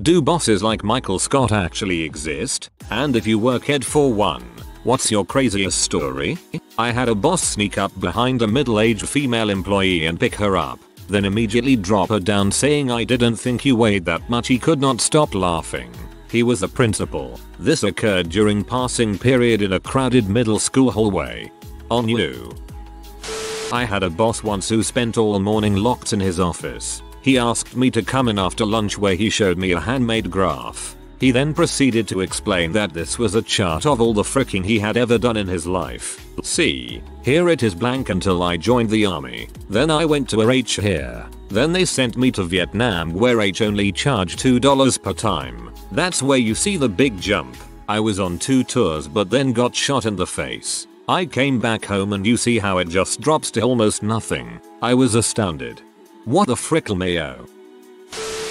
Do bosses like Michael Scott actually exist? And if you work Ed for one, what's your craziest story? I had a boss sneak up behind a middle-aged female employee and pick her up, then immediately drop her down saying I didn't think you weighed that much. He could not stop laughing. He was the principal. This occurred during passing period in a crowded middle school hallway. On you. I had a boss once who spent all morning locked in his office. He asked me to come in after lunch where he showed me a handmade graph. He then proceeded to explain that this was a chart of all the fricking he had ever done in his life. See, here it is blank until I joined the army. Then I went to RH here. Then they sent me to Vietnam where H only charged $2 per time. That's where you see the big jump. I was on 2 tours but then got shot in the face. I came back home and you see how it just drops to almost nothing. I was astounded. What the frickle mayo?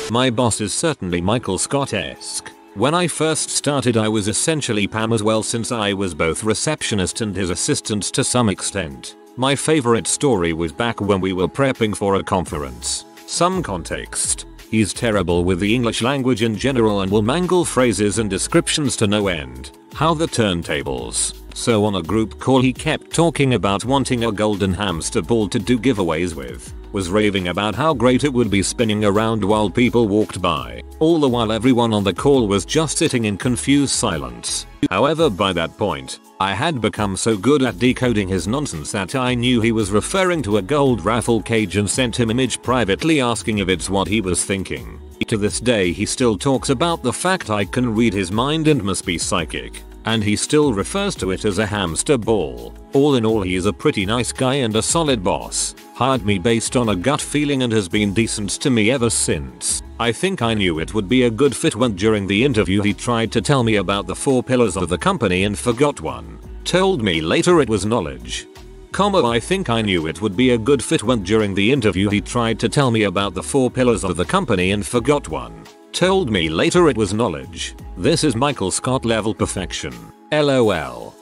My boss is certainly Michael Scott-esque. When I first started I was essentially Pam as well since I was both receptionist and his assistant to some extent. My favorite story was back when we were prepping for a conference. Some context. He's terrible with the English language in general and will mangle phrases and descriptions to no end. How the turntables. So on a group call he kept talking about wanting a golden hamster ball to do giveaways with. Was raving about how great it would be spinning around while people walked by. All the while everyone on the call was just sitting in confused silence. However, by that point, I had become so good at decoding his nonsense that I knew he was referring to a gold raffle cage and sent him image privately asking if it's what he was thinking. To this day he still talks about the fact I can read his mind and must be psychic. And he still refers to it as a hamster ball. All in all, he is a pretty nice guy and a solid boss. Hired me based on a gut feeling and has been decent to me ever since. I think I knew it would be a good fit when during the interview he tried to tell me about the 4 pillars of the company and forgot one. Told me later it was knowledge. I think I knew it would be a good fit when during the interview he tried to tell me about the 4 pillars of the company and forgot one. Told me later it was knowledge. This is Michael Scott level perfection. LOL.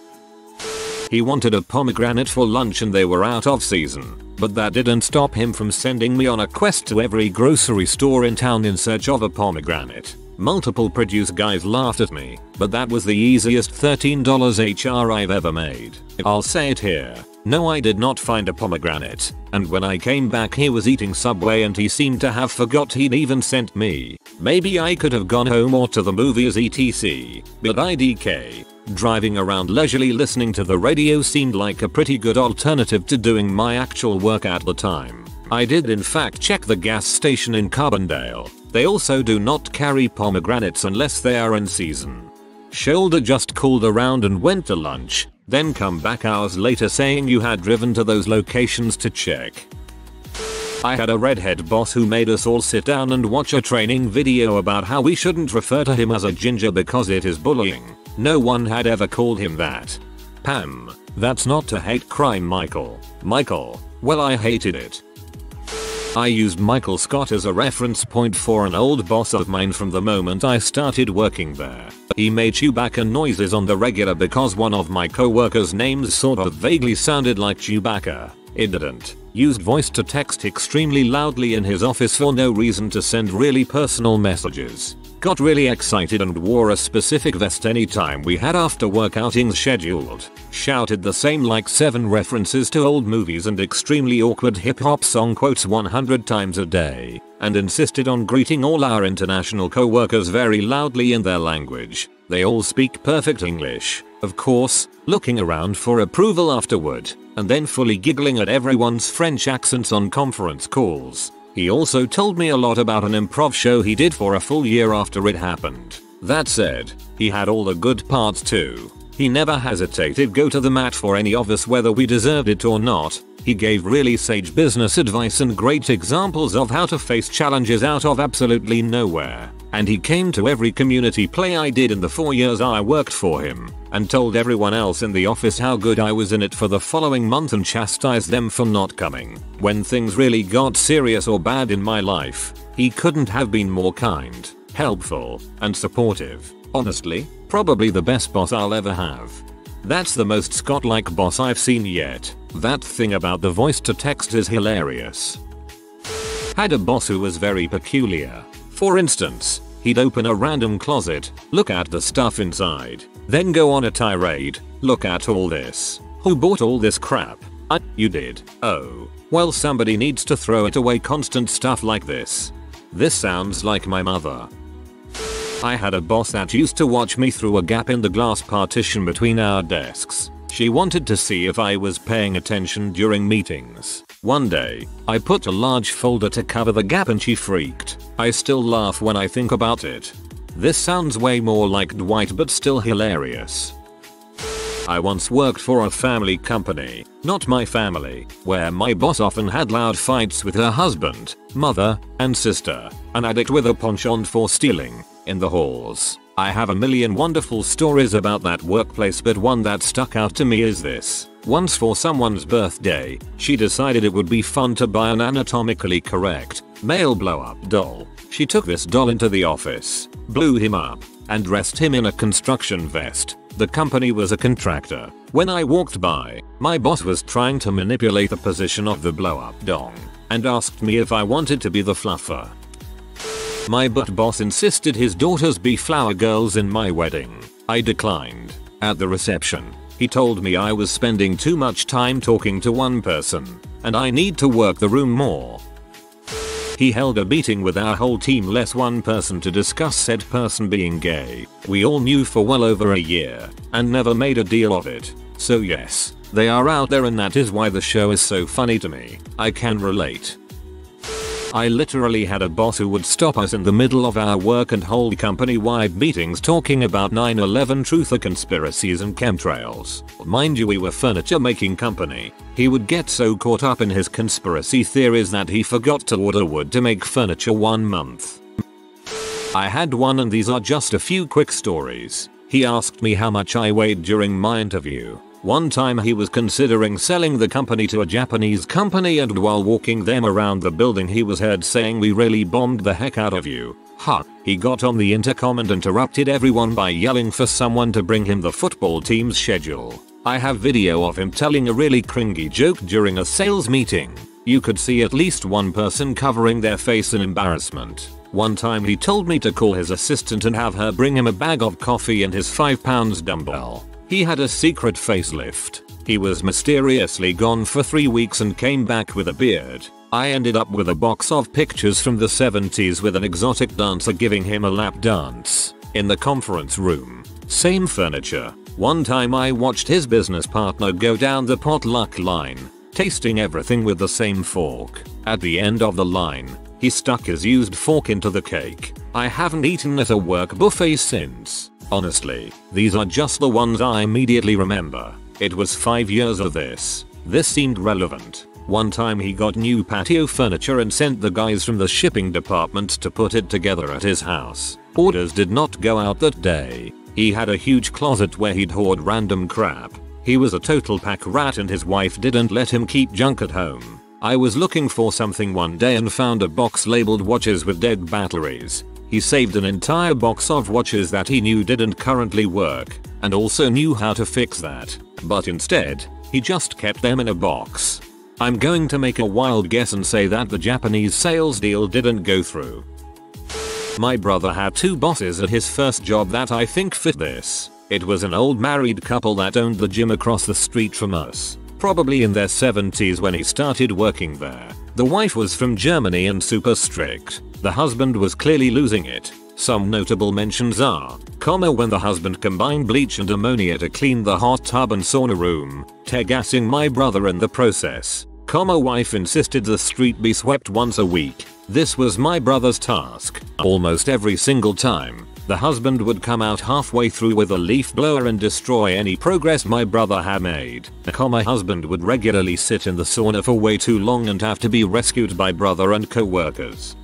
He wanted a pomegranate for lunch and they were out of season. But that didn't stop him from sending me on a quest to every grocery store in town in search of a pomegranate. Multiple produce guys laughed at me, but that was the easiest $13 HR I've ever made. I'll say it here. No, I did not find a pomegranate, and when I came back he was eating Subway and he seemed to have forgot he'd even sent me. Maybe I could have gone home or to the movies etc. But IDK. Driving around leisurely listening to the radio seemed like a pretty good alternative to doing my actual work at the time. I did in fact check the gas station in Carbondale. They also do not carry pomegranates unless they are in season. Shoulder just called around and went to lunch, then come back hours later saying you had driven to those locations to check. I had a redhead boss who made us all sit down and watch a training video about how we shouldn't refer to him as a ginger because it is bullying. No one had ever called him that. Pam, that's not a hate crime, Michael. Michael, well, I hated it. I used Michael Scott as a reference point for an old boss of mine from the moment I started working there. He made Chewbacca noises on the regular because one of my co-workers' names sort of vaguely sounded like Chewbacca. It didn't. Used voice to text extremely loudly in his office for no reason to send really personal messages. Got really excited and wore a specific vest anytime we had after work outings scheduled. Shouted the same like 7 references to old movies and extremely awkward hip hop song quotes 100 times a day. And insisted on greeting all our international co-workers very loudly in their language. They all speak perfect English, of course, looking around for approval afterward, and then fully giggling at everyone's French accents on conference calls. He also told me a lot about an improv show he did for a full year after it happened. That said, he had all the good parts too. He never hesitated go to the mat for any of us whether we deserved it or not. He gave really sage business advice and great examples of how to face challenges out of absolutely nowhere. And he came to every community play I did in the 4 years I worked for him, and told everyone else in the office how good I was in it for the following month and chastised them for not coming. When things really got serious or bad in my life, he couldn't have been more kind, helpful, and supportive. Honestly, probably the best boss I'll ever have. That's the most Scott-like boss I've seen yet. That thing about the voice to text is hilarious. Had a boss who was very peculiar. For instance, He'd open a random closet, look at the stuff inside, then go on a tirade. Look at all this. Who bought all this crap? You did. Oh. Well, somebody needs to throw it away. Constant stuff like this. This sounds like my mother. I had a boss that used to watch me through a gap in the glass partition between our desks. She wanted to see if I was paying attention during meetings. One day, I put a large folder to cover the gap and she freaked. I still laugh when I think about it. This sounds way more like Dwight but still hilarious. I once worked for a family company, not my family, where my boss often had loud fights with her husband, mother, and sister, an addict with a penchant for stealing, in the halls. I have a million wonderful stories about that workplace, but one that stuck out to me is this. Once for someone's birthday, she decided it would be fun to buy an anatomically correct, male blow-up doll. She took this doll into the office, blew him up, and dressed him in a construction vest. The company was a contractor. When I walked by, my boss was trying to manipulate the position of the blow-up doll, and asked me if I wanted to be the fluffer. My butt boss insisted his daughters be flower girls in my wedding. I declined. At the reception, he told me I was spending too much time talking to one person, and I need to work the room more. He held a meeting with our whole team less one person to discuss said person being gay. We all knew for well over a year, and never made a deal of it. So yes, they are out there, and that is why the show is so funny to me. I can relate. I literally had a boss who would stop us in the middle of our work and hold company-wide meetings talking about 9/11 truther conspiracies and chemtrails. Mind you, we were furniture making company. He would get so caught up in his conspiracy theories that he forgot to order wood to make furniture 1 month. I had one, and these are just a few quick stories. He asked me how much I weighed during my interview. One time he was considering selling the company to a Japanese company, and while walking them around the building he was heard saying, "We really bombed the heck out of you." He got on the intercom and interrupted everyone by yelling for someone to bring him the football team's schedule. I have video of him telling a really cringy joke during a sales meeting. You could see at least one person covering their face in embarrassment. One time he told me to call his assistant and have her bring him a bag of coffee and his 5 pounds dumbbell. He had a secret facelift. He was mysteriously gone for 3 weeks and came back with a beard. I ended up with a box of pictures from the 70s with an exotic dancer giving him a lap dance. In the conference room. Same furniture. One time I watched his business partner go down the potluck line, tasting everything with the same fork. At the end of the line, he stuck his used fork into the cake. I haven't eaten at a work buffet since. Honestly, these are just the ones I immediately remember. It was 5 years of this. This seemed relevant. One time he got new patio furniture and sent the guys from the shipping department to put it together at his house. Orders did not go out that day. He had a huge closet where he'd hoard random crap. He was a total pack rat and his wife didn't let him keep junk at home. I was looking for something one day and found a box labeled watches with dead batteries. He saved an entire box of watches that he knew didn't currently work, and also knew how to fix that. But instead, he just kept them in a box. I'm going to make a wild guess and say that the Japanese sales deal didn't go through. My brother had 2 bosses at his first job that I think fit this. It was an old married couple that owned the gym across the street from us. Probably in their 70s when he started working there. The wife was from Germany and super strict. The husband was clearly losing it. Some notable mentions are, when the husband combined bleach and ammonia to clean the hot tub and sauna room, tear-gassing my brother in the process. Wife insisted the street be swept once a week. This was my brother's task. Almost every single time, the husband would come out halfway through with a leaf blower and destroy any progress my brother had made. Husband would regularly sit in the sauna for way too long and have to be rescued by brother and co-workers.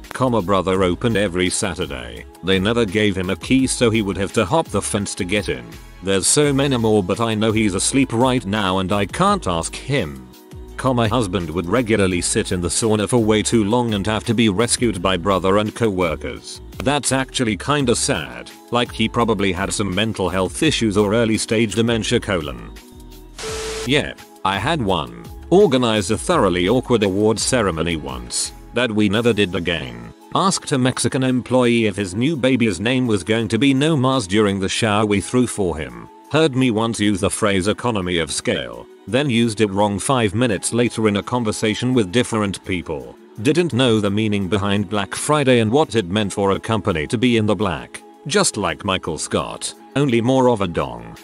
Brother opened every Saturday. They never gave him a key, so he would have to hop the fence to get in. There's so many more, but I know he's asleep right now and I can't ask him. Husband would regularly sit in the sauna for way too long and have to be rescued by brother and co-workers. That's actually kinda sad, like he probably had some mental health issues or early stage dementia. Yep, I had one. Organized a thoroughly awkward awards ceremony once that we never did again. Asked a Mexican employee if his new baby's name was going to be No Mas during the shower we threw for him. Heard me once use the phrase economy of scale, then used it wrong 5 minutes later in a conversation with different people. Didn't know the meaning behind Black Friday and what it meant for a company to be in the black. Just like Michael Scott, only more of a dong.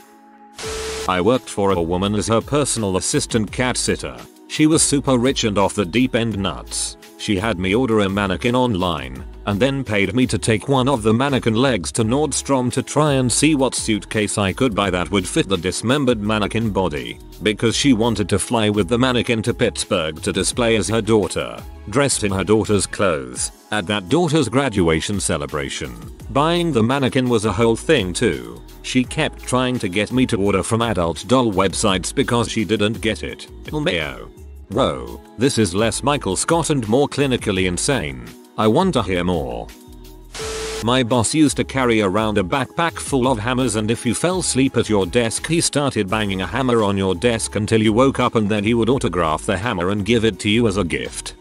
I worked for a woman as her personal assistant cat sitter. She was super rich and off the deep end nuts. She had me order a mannequin online, and then paid me to take one of the mannequin legs to Nordstrom to try and see what suitcase I could buy that would fit the dismembered mannequin body, because she wanted to fly with the mannequin to Pittsburgh to display as her daughter, dressed in her daughter's clothes, at that daughter's graduation celebration. Buying the mannequin was a whole thing too. She kept trying to get me to order from adult doll websites because she didn't get it. Ilmeo. Whoa, this is less Michael Scott and more clinically insane. I want to hear more. My boss used to carry around a backpack full of hammers, and if you fell asleep at your desk he started banging a hammer on your desk until you woke up, and then he would autograph the hammer and give it to you as a gift.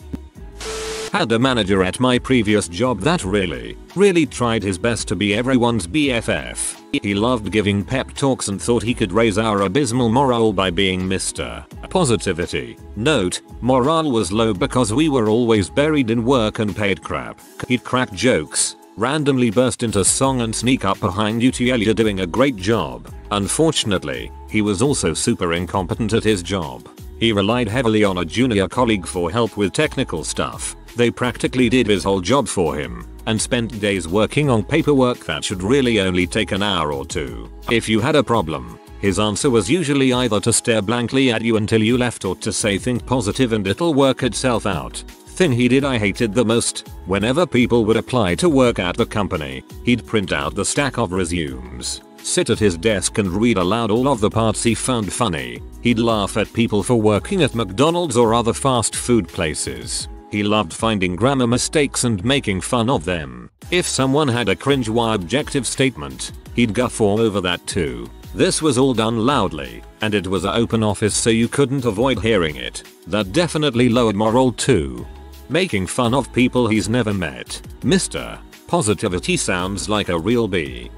Had a manager at my previous job that really tried his best to be everyone's BFF. He loved giving pep talks and thought he could raise our abysmal morale by being Mr. Positivity. Note, morale was low because we were always buried in work and paid crap. He'd crack jokes, randomly burst into song and sneak up behind you to yell you're doing a great job. Unfortunately, he was also super incompetent at his job. He relied heavily on a junior colleague for help with technical stuff. They practically did his whole job for him, and spent days working on paperwork that should really only take an hour or two. If you had a problem, his answer was usually either to stare blankly at you until you left or to say think positive and it'll work itself out. Thing he did I hated the most, whenever people would apply to work at the company, he'd print out the stack of resumes, sit at his desk and read aloud all of the parts he found funny. He'd laugh at people for working at McDonald's or other fast food places. He loved finding grammar mistakes and making fun of them. If someone had a cringe-worthy objective statement, he'd guffaw over that too. This was all done loudly, and it was an open office so you couldn't avoid hearing it. That definitely lowered morale too. Making fun of people he's never met. Mr. Positivity sounds like a real bee.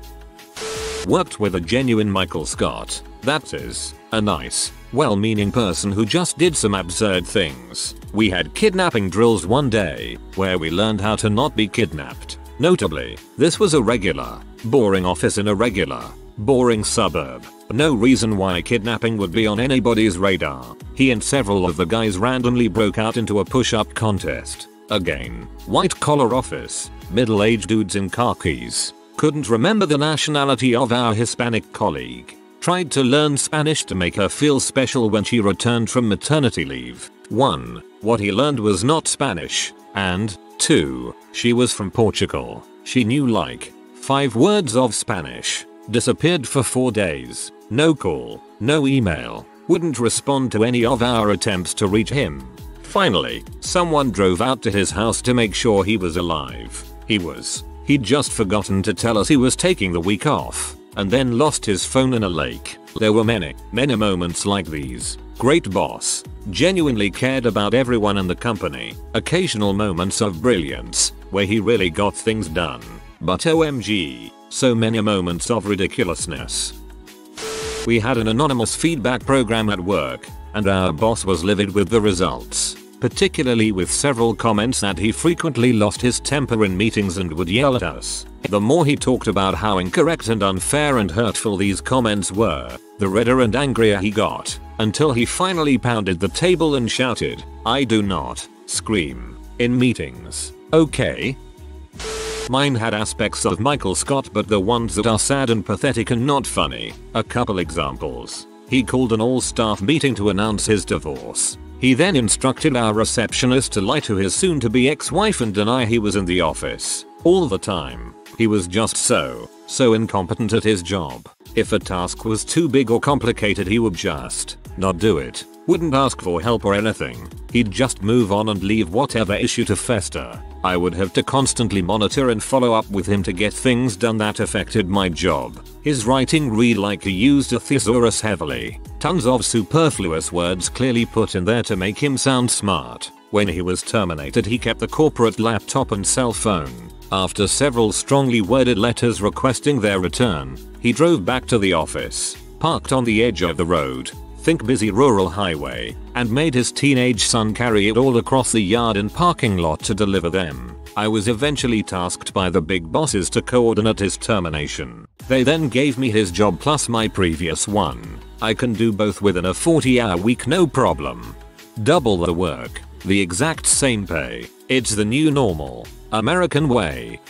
Worked with a genuine Michael Scott. That is, a nice, well-meaning person who just did some absurd things. We had kidnapping drills one day, where we learned how to not be kidnapped. Notably, this was a regular, boring office in a regular, boring suburb. No reason why kidnapping would be on anybody's radar. He and several of the guys randomly broke out into a push-up contest. Again, white-collar office, middle-aged dudes in khakis. Couldn't remember the nationality of our Hispanic colleague. Tried to learn Spanish to make her feel special when she returned from maternity leave. 1. What he learned was not Spanish, and 2. She was from Portugal. She knew like 5 words of Spanish. Disappeared for 4 days. No call, no email. Wouldn't respond to any of our attempts to reach him. Finally, someone drove out to his house to make sure he was alive. He'd just forgotten to tell us he was taking the week off, and then lost his phone in a lake. There were many moments like these. Great boss. Genuinely cared about everyone in the company. Occasional moments of brilliance, where he really got things done. But OMG, so many moments of ridiculousness. We had an anonymous feedback program at work, and our boss was livid with the results. Particularly with several comments that he frequently lost his temper in meetings and would yell at us. The more he talked about how incorrect and unfair and hurtful these comments were, the redder and angrier he got, until he finally pounded the table and shouted, "I do not scream in meetings, okay?" Mine had aspects of Michael Scott, but the ones that are sad and pathetic and not funny. A couple examples. He called an all-staff meeting to announce his divorce. He then instructed our receptionist to lie to his soon-to-be ex-wife and deny he was in the office. All the time. He was just so incompetent at his job. If a task was too big or complicated, he would just not do it. Wouldn't ask for help or anything. He'd just move on and leave whatever issue to fester. I would have to constantly monitor and follow up with him to get things done that affected my job. His writing read like he used a thesaurus heavily. Tons of superfluous words clearly put in there to make him sound smart. When he was terminated, he kept the corporate laptop and cell phone. After several strongly worded letters requesting their return, he drove back to the office, parked on the edge of the road, think busy rural highway, and made his teenage son carry it all across the yard and parking lot to deliver them. I was eventually tasked by the big bosses to coordinate his termination. They then gave me his job plus my previous one. I can do both within a 40-hour week, no problem. Double the work, the exact same pay. It's the new normal, American way.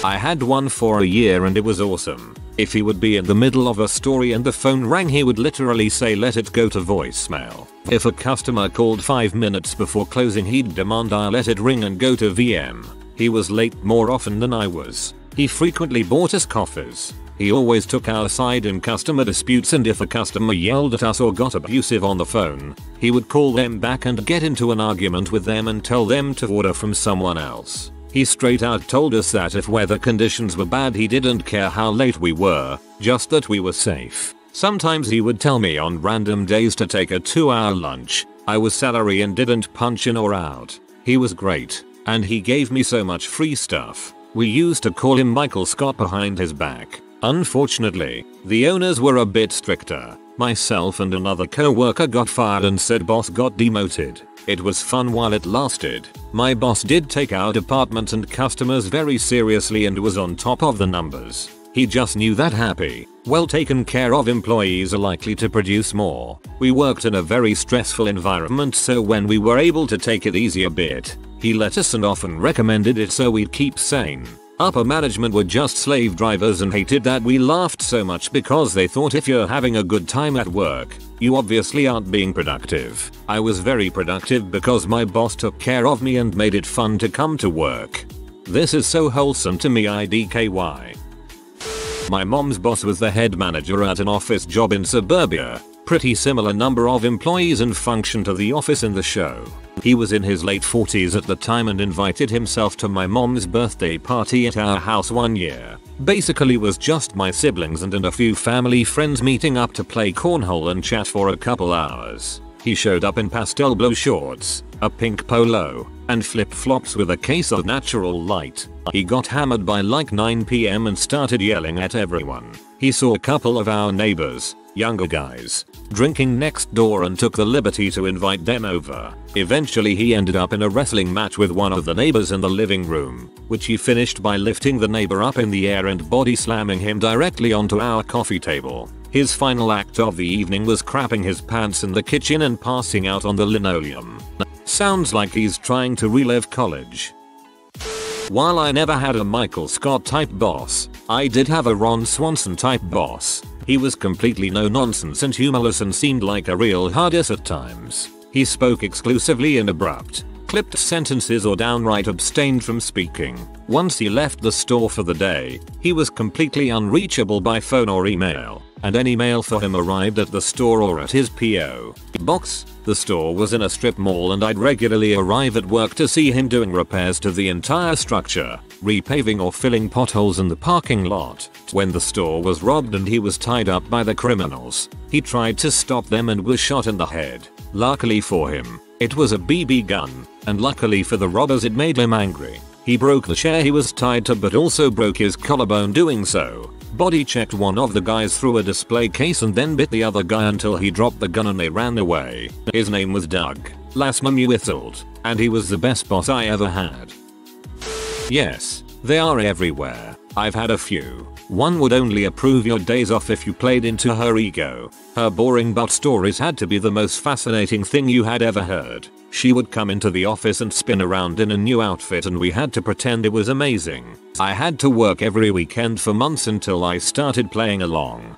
I had one for a year and it was awesome. If he would be in the middle of a story and the phone rang, he would literally say let it go to voicemail. If a customer called 5 minutes before closing, he'd demand I let it ring and go to VM. He was late more often than I was. He frequently bought us coffees. He always took our side in customer disputes, and if a customer yelled at us or got abusive on the phone, he would call them back and get into an argument with them and tell them to order from someone else. He straight out told us that if weather conditions were bad, he didn't care how late we were, just that we were safe. Sometimes he would tell me on random days to take a 2-hour lunch. I was salary and didn't punch in or out. He was great, and he gave me so much free stuff. We used to call him Michael Scott behind his back. Unfortunately, the owners were a bit stricter. Myself and another co-worker got fired and said boss got demoted. It was fun while it lasted. My boss did take our department and customers very seriously and was on top of the numbers. He just knew that happy, well taken care of employees are likely to produce more. We worked in a very stressful environment, so when we were able to take it easy a bit, he let us and often recommended it so we'd keep sane. Upper management were just slave drivers and hated that we laughed so much because they thought if you're having a good time at work, you obviously aren't being productive. I was very productive because my boss took care of me and made it fun to come to work. This is so wholesome to me, IDKY. My mom's boss was the head manager at an office job in suburbia. Pretty similar number of employees and function to the office in the show. He was in his late 40s at the time and invited himself to my mom's birthday party at our house one year. Basically was just my siblings and a few family friends meeting up to play cornhole and chat for a couple hours. He showed up in pastel blue shorts, a pink polo, and flip-flops with a case of Natural Light. He got hammered by like 9 PM and started yelling at everyone. He saw a couple of our neighbors, younger guys, drinking next door and took the liberty to invite them over. Eventually he ended up in a wrestling match with one of the neighbors in the living room, which he finished by lifting the neighbor up in the air and body slamming him directly onto our coffee table. His final act of the evening was crapping his pants in the kitchen and passing out on the linoleum. Sounds like he's trying to relive college. While I never had a Michael Scott type boss, I did have a Ron Swanson type boss. He was completely no nonsense and humorless and seemed like a real hard ass at times. He spoke exclusively in abrupt, clipped sentences or downright abstained from speaking. Once he left the store for the day, he was completely unreachable by phone or email, and any mail for him arrived at the store or at his P.O. box. The store was in a strip mall and I'd regularly arrive at work to see him doing repairs to the entire structure, repaving or filling potholes in the parking lot. When the store was robbed and he was tied up by the criminals, he tried to stop them and was shot in the head. Luckily for him, it was a BB gun, and luckily for the robbers it made him angry. He broke the chair he was tied to but also broke his collarbone doing so. Body checked one of the guys through a display case and then bit the other guy until he dropped the gun and they ran away. His name was Doug Lasman whistled, and he was the best boss I ever had. Yes, they are everywhere. I've had a few. One would only approve your days off if you played into her ego. Her boring butt stories had to be the most fascinating thing you had ever heard. She would come into the office and spin around in a new outfit and we had to pretend it was amazing. I had to work every weekend for months until I started playing along.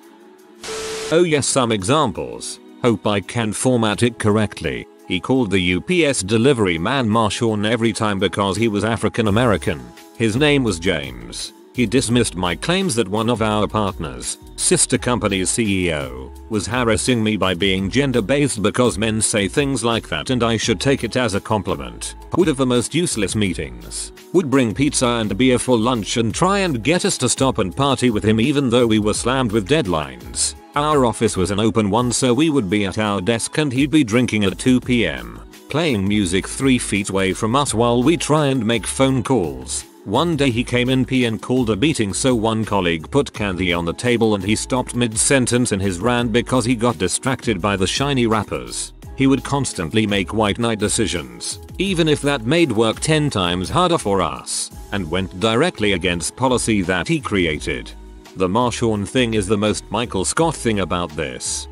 Oh yes, some examples. Hope I can format it correctly. He called the UPS delivery man Marshawn every time because he was African American. His name was James. He dismissed my claims that one of our partners, sister company's CEO, was harassing me by being gender-based because men say things like that and I should take it as a compliment. Would have the most useless meetings. Would bring pizza and beer for lunch and try and get us to stop and party with him even though we were slammed with deadlines. Our office was an open one so we would be at our desk and he'd be drinking at 2 PM. playing music 3 feet away from us while we try and make phone calls. One day he came in and called a meeting, so one colleague put candy on the table and he stopped mid-sentence in his rant because he got distracted by the shiny wrappers. He would constantly make white knight decisions, even if that made work 10 times harder for us, and went directly against policy that he created. The Marshawn thing is the most Michael Scott thing about this.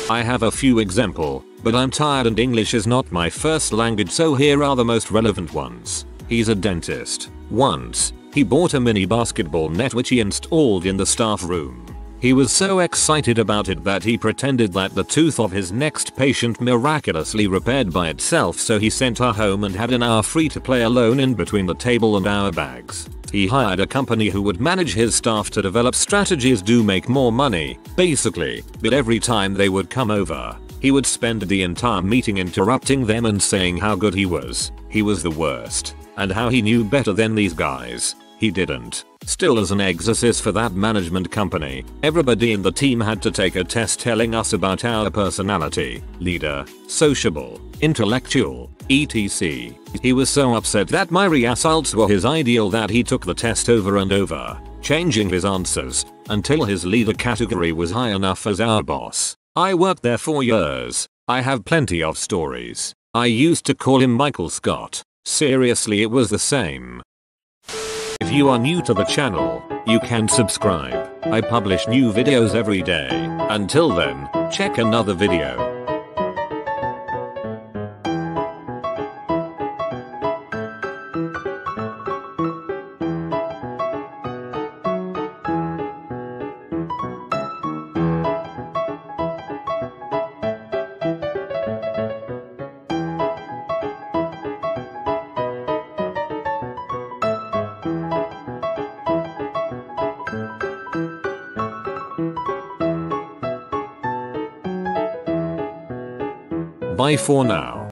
I have a few example, but I'm tired and English is not my first language, so here are the most relevant ones. He's a dentist. Once, he bought a mini basketball net which he installed in the staff room. He was so excited about it that he pretended that the tooth of his next patient miraculously repaired by itself, so he sent her home and had an hour free to play alone in between the table and our bags. He hired a company who would manage his staff to develop strategies to make more money, basically, but every time they would come over, he would spend the entire meeting interrupting them and saying how good he was the worst, and how he knew better than these guys. He didn't. Still, as an exercise for that management company, everybody in the team had to take a test telling us about our personality, leader, sociable, intellectual, etc. He was so upset that my results were his ideal that he took the test over and over, changing his answers until his leader category was high enough as our boss. I worked there 4 years. I have plenty of stories. I used to call him Michael Scott. Seriously, it was the same. If you are new to the channel, you can subscribe. I publish new videos every day. Until then, check another video. Bye for now.